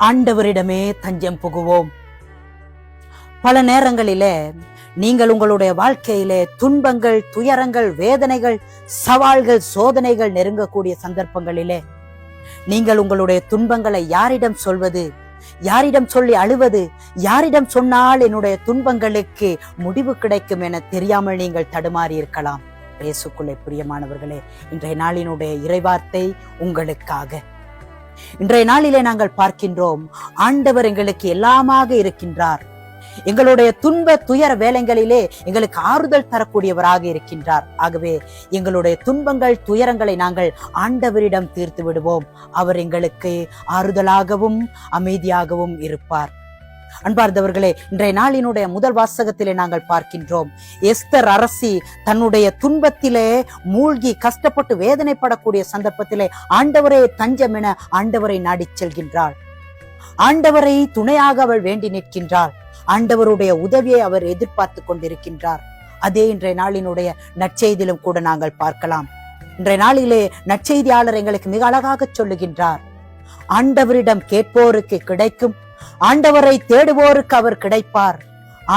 ஆண்டவரிடமே தஞ்சம் புகுவோம். பல நேரங்களிலே நீங்கள் உங்களுடைய வாழ்க்கையிலே துன்பங்கள், துயரங்கள், வேதனைகள், சவால்கள், சோதனைகள் நெருங்கக்கூடிய சந்தர்ப்பங்களிலே நீங்கள் உங்களுடைய துன்பங்களை யாரிடம் சொல்வது, யாரிடம் சொல்லி அழுவது, யாரிடம் சொன்னால் என்னுடைய துன்பங்களுக்கு முடிவு கிடைக்கும் என தெரியாமல் நீங்கள் தடுமாறி இருக்கலாம். இயேசுக்குள்ளே பிரியமானவர்களே, இன்றைய நாளினுடைய இறைவார்த்தை உங்களுக்காக. இன்றைய நாளிலே நாங்கள் பார்க்கின்றோம், ஆண்டவர் எங்களுக்கு எல்லாமாக இருக்கின்றார். எங்களுடைய துன்ப துயர வேளைகளிலே எங்களுக்கு ஆறுதல் தரக்கூடியவராக இருக்கின்றார். ஆகவே எங்களுடைய துன்பங்கள், துயரங்களை நாங்கள் ஆண்டவரிடம் தீர்த்து விடுவோம். அவர் எங்களுக்கு ஆறுதலாகவும் அமைதியாகவும் இருப்பார். அன்பார்ந்தவர்களே, இன்றைய நாளினுடைய முதல் வாசகத்திலே நாங்கள் பார்க்கின்றோம், எஸ்தர் அரசி தன்னுடைய துன்பத்திலே மூழ்கி கஷ்டப்பட்டு வேதனைப்படக்கூடிய சந்தர்ப்பத்திலே ஆண்டவரே தஞ்சம் என ஆண்டவரை நாடி செல்கின்றாள். ஆண்டவரை துணையாக அவள் வேண்டி நிற்கின்றாள். ஆண்டவருடைய உதவியை அவர் எதிர்பார்த்து கொண்டிருக்கின்றார். அதே இன்றைய நாளினுடைய நற்செய்தியிலும் கூட நாங்கள் பார்க்கலாம். இன்றைய நாளிலே நற்செய்தியாளர் எங்களுக்கு மிக அழகாக சொல்லுகின்றார், ஆண்டவரிடம் கேட்போருக்கு கிடைக்கும், ஆண்டவரை தேடுவோருக்கு அவர் கிடைப்பார்,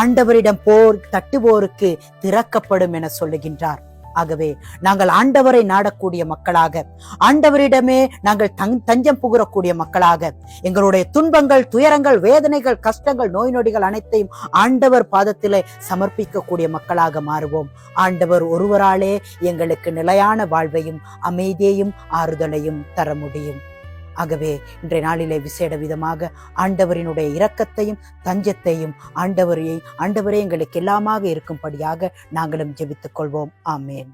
ஆண்டவரிடம் போர் தட்டுவோருக்கு திறக்கப்படும் என சொல்லுகின்றார். ஆகவே நாங்கள் ஆண்டவரை நாடக்கூடிய மக்களாக, ஆண்டவரிடமே நாங்கள் தஞ்சம் புகழக்கூடிய மக்களாக, எங்களுடைய துன்பங்கள், துயரங்கள், வேதனைகள், கஷ்டங்கள், நோய் நொடிகள் அனைத்தையும் ஆண்டவர் பாதத்திலே சமர்ப்பிக்கக்கூடிய மக்களாக மாறுவோம். ஆண்டவர் ஒருவராலே எங்களுக்கு நிலையான வாழ்வையும் அமைதியையும் ஆறுதலையும் தர முடியும். ஆகவே இன்றைய நாளிலே விசேட விதமாக ஆண்டவரினுடைய இரக்கத்தையும் தஞ்சத்தையும் ஆண்டவரே எங்களுக்கு எல்லாமாக இருக்கும்படியாக நாங்களும் ஜெபித்துக் கொள்வோம். ஆமேன்.